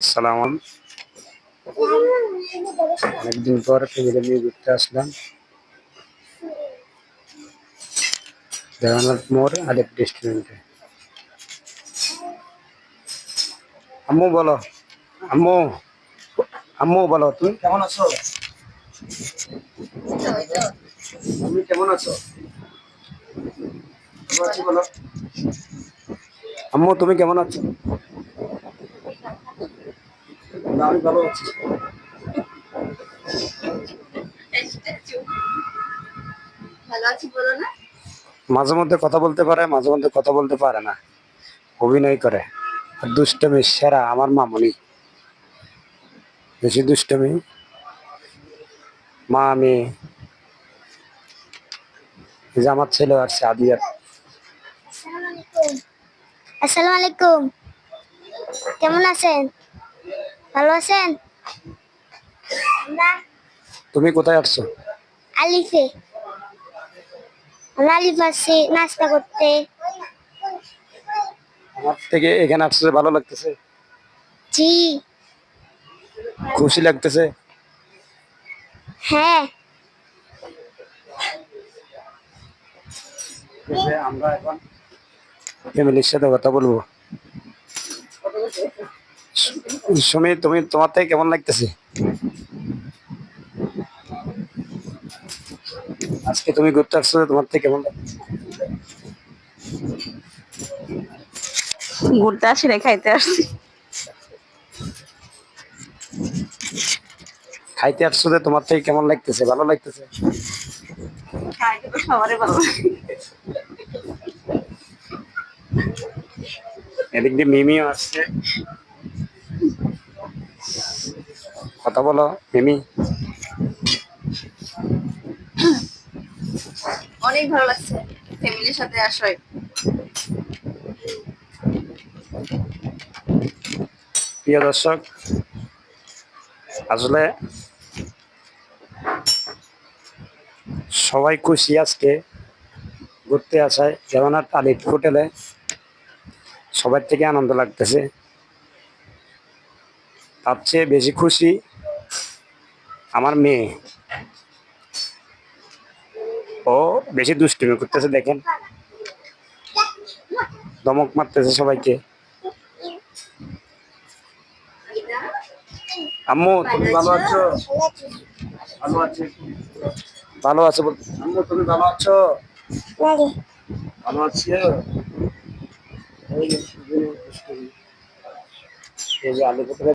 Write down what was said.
সালাম। অনেকদিন পর ফ্যামিলি নিয়ে ঘুরতে আসলাম দেওয়ানাথ মোড় আলেপ রেস্টুরেন্টে। আম্মু বলো, আম্মু আম্মু বলো, তুমি কেমন আছো? তুমি কেমন আছো? ভালো আছি বলো। আম্মু তুমি কেমন আছো? আমি ভালো আছি। ভালো আছি বলো না। মাঝে মধ্যে কথা বলতে পারে, মাঝে মধ্যে কথা বলতে পারে না, অভিনয় করে। আর দুষ্টমি সেরা আমার মামুনি, বেশি দুষ্টমি। মা আমি এই যে আমার ছেলে আসছে আদিয়ার। আসসালামু আলাইকুম। কেমন আছেন? ভালো আছেন? তুমি কোথায় আসছো? আলিফে। আমরা আলিফ আসছি নাস্তা করতে। আমার থেকে এখানে আসছে, ভালো লাগতেছে, জি। খুশি লাগতেছে। হ্যাঁ। আমরা এখন ফ্যামিলির সাথে কথা বলবো। সুমি তুমি, তোমার থেকে কেমন লাগতেছে আজকে? তুমি ঘুরতে আসছো, তোমার থেকে কেমন লাগতেছে? ঘুরতে আসি না, খাইতে আসছি। খাইতে আসছো, তোমার থেকে কেমন লাগতেছে? ভালো লাগতেছে? খাইতে তো সবারই ভালো লাগে। এদিক দিয়ে মিমিও আসছে, কথা বলো মিমি। অনেক ভালো লাগছে ফ্যামিলির সাথে আসায়। প্রিয় দর্শক, আসলে সবাই খুশি আজকে ঘুরতে আসায় দেওয়ানাথ আলিফ হোটেলে। সবার থেকে আনন্দ লাগতেছে। তার চেয়ে বেশি খুশি আমার মেয়ে, ও বেশি দুষ্টুমি করতেছে, দেখেন ধমক মারতেছে সবাইকে। আম্মু তুমি ভালো আছো? ভালো আছি। ভালো আছো আম্মু, তুমি ভালো আছো? ভালো আছি। এই যে আলু